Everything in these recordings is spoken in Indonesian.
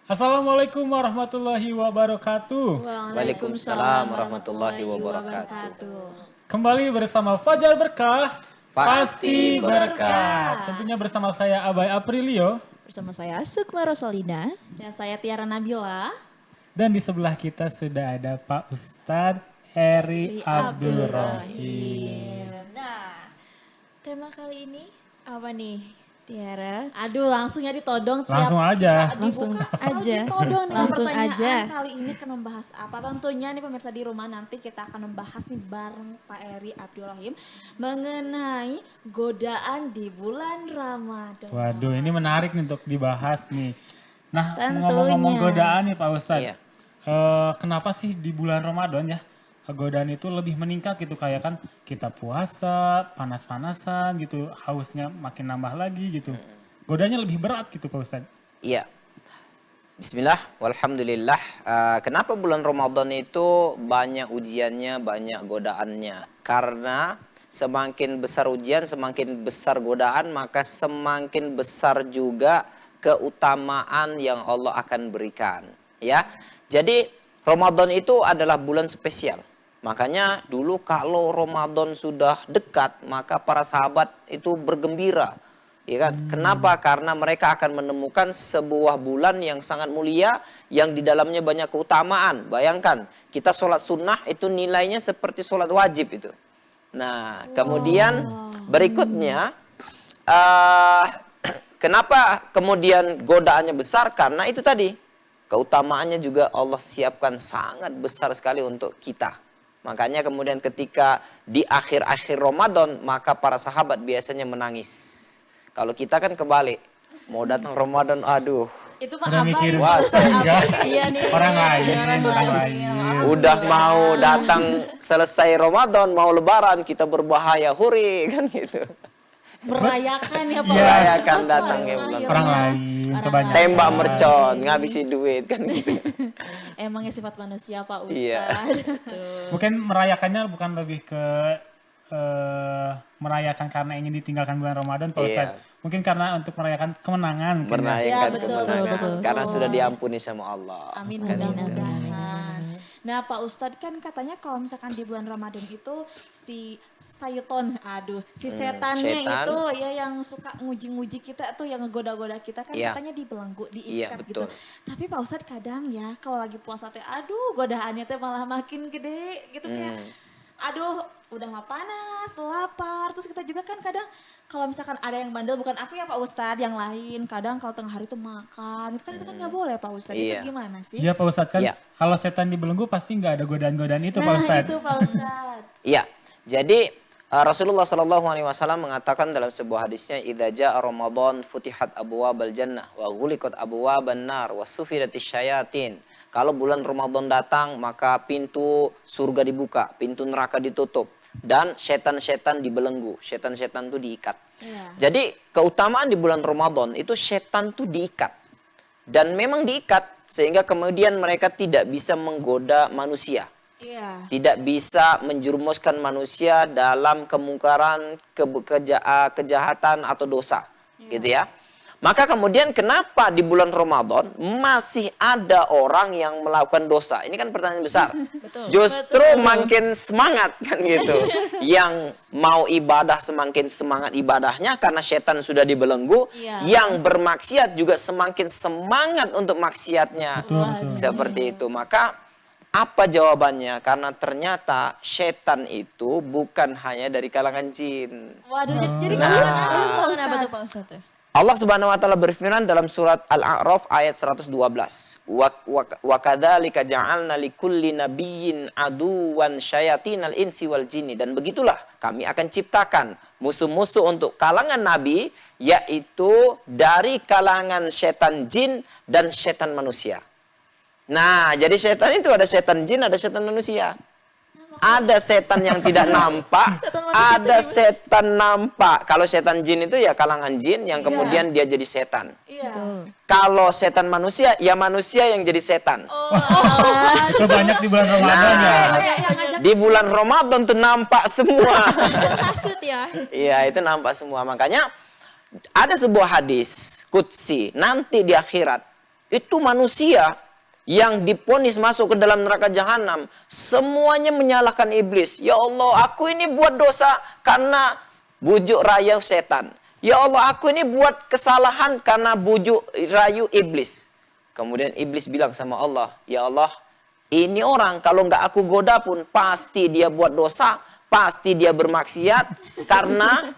Assalamualaikum warahmatullahi wabarakatuh. Waalaikumsalam warahmatullahi wabarakatuh. Kembali bersama Fajar Berkah, Pasti berkah. Tentunya bersama saya Abai Aprilio. Bersama saya Sukma Rosalina. Dan saya Tiara Nabila. Dan di sebelah kita sudah ada Pak Ustadz Eri Abdurrahim. Nah, tema kali ini apa nih, Tiara? Aduh, langsung ya ditodong. Langsung aja. Langsung Selalu aja. ditodong dengan Langsung pertanyaan. aja. Kali ini akan membahas apa? Tentunya nih pemirsa di rumah, nanti kita akan membahas nih bareng Pak Eri Abdurrahim mengenai godaan di bulan Ramadan. Waduh, ini menarik nih untuk dibahas nih. Nah, Tentunya. ngomong-ngomong godaan nih Pak Ustadz. Iya. Kenapa sih di bulan Ramadan ya godaan itu lebih meningkat gitu, kayak kan kita puasa panas-panasan gitu, hausnya makin nambah lagi gitu, godaannya lebih berat gitu Pak Ustadz. Iya. Bismillah, walhamdulillah. Kenapa bulan Ramadan itu banyak ujiannya, banyak godaannya? Karena semakin besar ujian, semakin besar godaan, maka semakin besar juga keutamaan yang Allah akan berikan. Ya, jadi Ramadan itu adalah bulan spesial. Makanya dulu kalau Ramadan sudah dekat, maka para sahabat itu bergembira. Ya kan? Kenapa? Karena mereka akan menemukan sebuah bulan yang sangat mulia, yang di dalamnya banyak keutamaan. Bayangkan, kita sholat sunnah itu nilainya seperti sholat wajib itu. Nah, kemudian berikutnya, kenapa kemudian godaannya besar? Karena itu tadi, keutamaannya juga Allah siapkan sangat besar sekali untuk kita. Makanya kemudian ketika di akhir-akhir Ramadan, maka para sahabat biasanya menangis. Kalau kita kan kebalik, mau datang Ramadan, aduh, Itu Pak Udah Abai. mikirin wah, enggak? Iya nih. Orang lain, Orang orang lain. lain. udah mau datang selesai Ramadan, mau Lebaran, kita berbahaya, huri, kan gitu. Merayakan ya Pak. Iya. Merayakan datangnya bulan Orang lain, kebanyakan. Tembak mercon, ngabisin duit, kan gitu. Emangnya sifat manusia Pak Ustadz. Iya. Mungkin merayakannya bukan lebih ke merayakan karena ingin ditinggalkan bulan Ramadan Pak Iya. Ustadz. Mungkin karena untuk merayakan kemenangan. mungkin ya. Merayakan Ya, betul, kemenangan, betul. karena sudah diampuni sama Allah. Amin, Kan gitu. mudah-mudahan. Nah Pak Ustadz, kan katanya kalau misalkan di bulan Ramadan itu si setannya setan. itu ya yang suka nguji-nguji kita tuh, yang ngegoda-goda kita kan, Iya. katanya dibelenggu, Iya, diikat gitu. betul. Tapi Pak Ustadz kadang ya kalau lagi puasa teh, aduh godaannya teh malah makin gede gitu kayak, aduh udah mah panas, lapar. Terus kita juga kan kadang kalau misalkan ada yang bandel, bukan aku ya Pak Ustadz, yang lain kadang kalau tengah hari tuh makan, itu kan nggak boleh Pak Ustadz. Iya. Itu gimana sih? Iya Pak Ustadz, kan Iya. kalau setan dibelenggu pasti nggak ada godaan-godaan itu Pak Nah Ustadz. itu Pak Ustadz. Iya, jadi Rasulullah SAW mengatakan dalam sebuah hadisnya, "Idza jaa Ramadan futihat abwabal jannah wa ghuliqat abwaban nar wa sufidatis syayatin." Kalau bulan Ramadan datang, maka pintu surga dibuka, pintu neraka ditutup, dan setan-setan dibelenggu. Setan-setan itu diikat. Iya. Jadi keutamaan di bulan Ramadan itu setan tuh diikat. Dan memang diikat sehingga kemudian mereka tidak bisa menggoda manusia. Iya. Tidak bisa menjerumuskan manusia dalam kemungkaran, kejahatan atau dosa. Gitu ya. Maka kemudian kenapa di bulan Ramadan masih ada orang yang melakukan dosa? Ini kan pertanyaan besar. Betul. Justru makin semangat kan gitu. Yang mau ibadah semakin semangat ibadahnya karena setan sudah dibelenggu. Iya. Yang bermaksiat juga semakin semangat untuk maksiatnya. Betul, betul. Seperti itu. Maka apa jawabannya? Karena ternyata setan itu bukan hanya dari kalangan jin. Waduh, jadi Nah. kapan Pak Kenapa Ustadz? tuh Pak Ustadz? Allah Subhanahu wa taala berfirman dalam surat Al-A'raf ayat 112. Wa kadzalika ja'alna likulli nabiyyin aduwan syayatinal insi wal jinni, dan begitulah kami akan ciptakan musuh-musuh untuk kalangan nabi, yaitu dari kalangan setan jin dan setan manusia. Nah, jadi setan itu ada setan jin, ada setan manusia. Ada setan yang tidak nampak, ada setan nampak. Kalau setan jin itu ya kalangan jin yang kemudian dia jadi setan. Iya. Kalau setan manusia, ya manusia yang jadi setan. Itu banyak di bulan Ramadan ya. Di bulan Ramadan tuh nampak semua. Kasut ya. Iya, itu nampak semua. Makanya ada sebuah hadis qudsi nanti di akhirat. Itu manusia yang diponis masuk ke dalam neraka jahanam, semuanya menyalahkan iblis. Ya Allah, aku ini buat dosa karena bujuk rayu setan. Ya Allah, aku ini buat kesalahan karena bujuk rayu iblis. Kemudian iblis bilang sama Allah, ya Allah, ini orang kalau nggak aku goda pun pasti dia buat dosa, pasti dia bermaksiat karena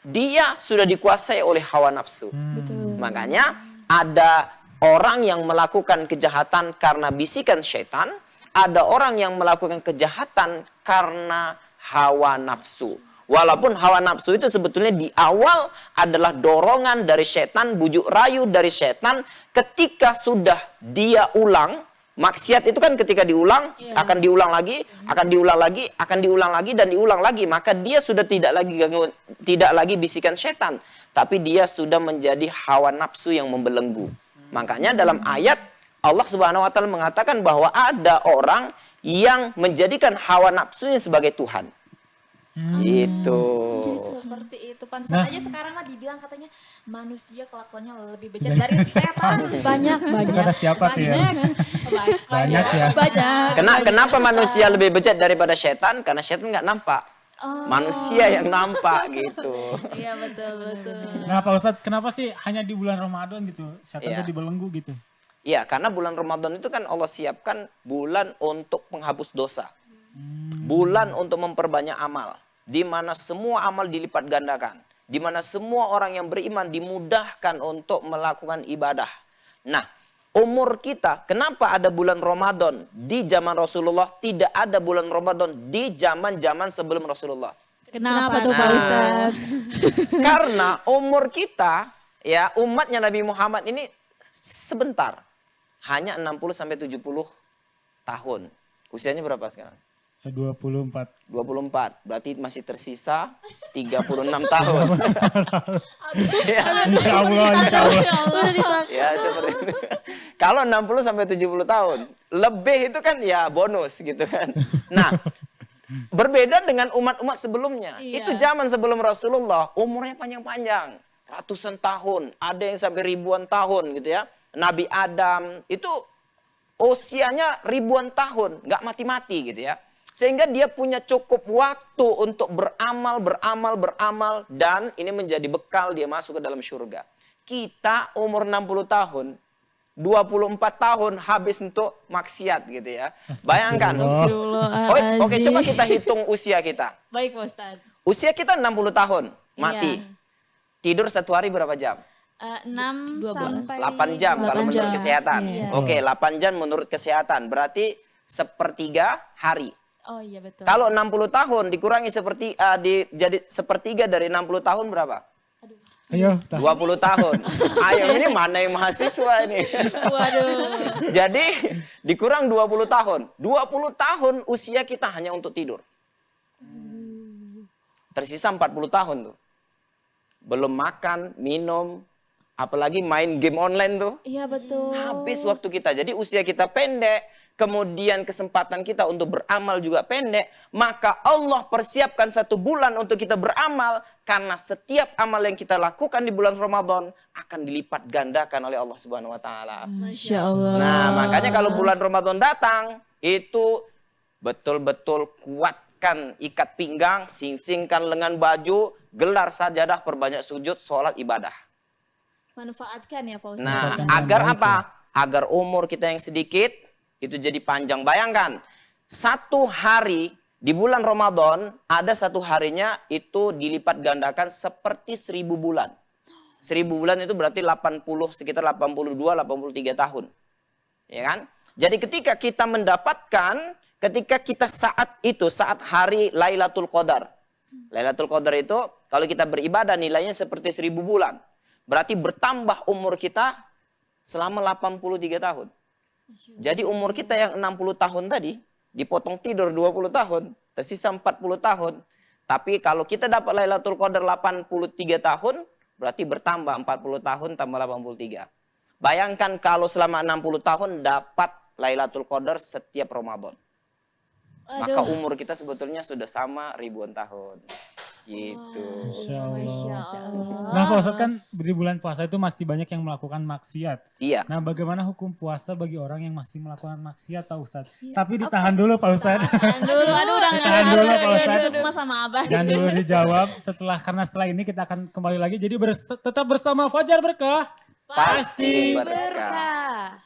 dia sudah dikuasai oleh hawa nafsu. Betul. Makanya ada orang yang melakukan kejahatan karena bisikan syaitan, ada orang yang melakukan kejahatan karena hawa nafsu. Walaupun hawa nafsu itu sebetulnya di awal adalah dorongan dari syaitan, bujuk rayu dari syaitan, ketika sudah dia ulang, maksiat itu kan ketika diulang, akan diulang lagi, akan diulang lagi, akan diulang lagi, dan diulang lagi. Maka dia sudah tidak lagi bisikan syaitan, tapi dia sudah menjadi hawa nafsu yang membelenggu. Makanya dalam ayat Allah Subhanahu wa taala mengatakan bahwa ada orang yang menjadikan hawa nafsunya sebagai Tuhan. Itu. Seperti itu. Pantesan aja sekarang mah dibilang katanya manusia kelakuannya lebih bejat dari setan. Itu kata siapa tuh ya? Banyak ya. Banyak. Kenapa manusia lebih bejat daripada setan? Karena setan nggak nampak. Oh. Manusia yang nampak gitu. Iya betul. Nah Pak Ustadz, kenapa sih hanya di bulan Ramadan gitu? Setan Iya. tuh dibelenggu gitu. Iya, karena bulan Ramadan itu kan Allah siapkan bulan untuk penghapus dosa. Bulan untuk memperbanyak amal. Di mana semua amal dilipat gandakan. Di mana semua orang yang beriman dimudahkan untuk melakukan ibadah. Nah, umur kita, kenapa ada bulan Ramadan di zaman Rasulullah, tidak ada bulan Ramadan di zaman-zaman sebelum Rasulullah? Kenapa tuh Pak Ustadz? Karena umur kita, ya umatnya Nabi Muhammad ini sebentar. Hanya 60-70 tahun. Usianya berapa sekarang? 24. 24. Berarti masih tersisa 36 tahun. Ya. Insya Allah, insya Allah. Ya seperti itu. Kalau 60-70 tahun, lebih itu kan ya bonus gitu kan. Nah, berbeda dengan umat-umat sebelumnya. Iya. Itu zaman sebelum Rasulullah, umurnya panjang-panjang. Ratusan tahun, ada yang sampai ribuan tahun gitu ya. Nabi Adam itu usianya ribuan tahun, nggak mati-mati gitu ya. Sehingga dia punya cukup waktu untuk beramal, dan ini menjadi bekal dia masuk ke dalam surga. Kita umur 60 tahun, 24 tahun habis untuk maksiat gitu ya. Bayangkan. Oke, coba kita hitung usia kita. Baik Pak Ustadz. Usia kita 60 tahun, mati. Iya. Tidur satu hari berapa jam? 6 sampai 8 jam kalau 8 menurut jam. kesehatan. Iya. Oke, 8 jam menurut kesehatan. Berarti sepertiga hari. Oh iya betul. Kalau 60 tahun dikurangi jadi sepertiga dari 60 tahun berapa? Ayo. 20 tahun. Ayo ini mana yang mahasiswa ini? Waduh. Jadi dikurang 20 tahun. 20 tahun usia kita hanya untuk tidur. Tersisa 40 tahun tuh. Belum makan, minum, apalagi main game online tuh. Iya betul. Habis waktu kita. Jadi usia kita pendek, kemudian kesempatan kita untuk beramal juga pendek, maka Allah persiapkan 1 bulan untuk kita beramal, karena setiap amal yang kita lakukan di bulan Ramadan akan dilipat gandakan oleh Allah Subhanahu wa taala. Masya Allah. Nah, makanya kalau bulan Ramadan datang, itu betul-betul kuatkan ikat pinggang, sing-singkan lengan baju, gelar sajadah, perbanyak sujud, sholat, ibadah. Manfaatkan ya Pak Ustadz. Nah, Manfaatkan agar yang baik apa? Agar umur kita yang sedikit itu jadi panjang. Bayangkan, 1 hari di bulan Ramadan, ada 1 harinya itu dilipat gandakan seperti 1000 bulan. 1000 bulan itu berarti sekitar 82-83 tahun. Ya kan? Jadi ketika kita mendapatkan, ketika kita saat hari Lailatul Qadar. Lailatul Qadar itu kalau kita beribadah nilainya seperti 1000 bulan. Berarti bertambah umur kita selama 83 tahun. Jadi umur kita yang 60 tahun tadi, dipotong tidur 20 tahun, tersisa 40 tahun. Tapi kalau kita dapat Lailatul Qadar 83 tahun, berarti bertambah 40 tahun tambah 83. Bayangkan kalau selama 60 tahun dapat Lailatul Qadar setiap Ramadan. Maka umur kita sebetulnya sudah sama ribuan tahun. Gitu. Masya Allah. Masya Allah. Nah Pak Ustadz kan di bulan puasa itu masih banyak yang melakukan maksiat. Iya. Nah bagaimana hukum puasa bagi orang yang masih melakukan maksiat Pak Ustadz? Iya. Tapi ditahan dulu Pak Ustadz. Aduh, udah nggak Tahan dulu, Pak udah Ustadz. Sukma sama Abah. Jangan dulu dijawab karena setelah ini kita akan kembali lagi. Jadi tetap bersama Fajar Berkah. Pasti berkah.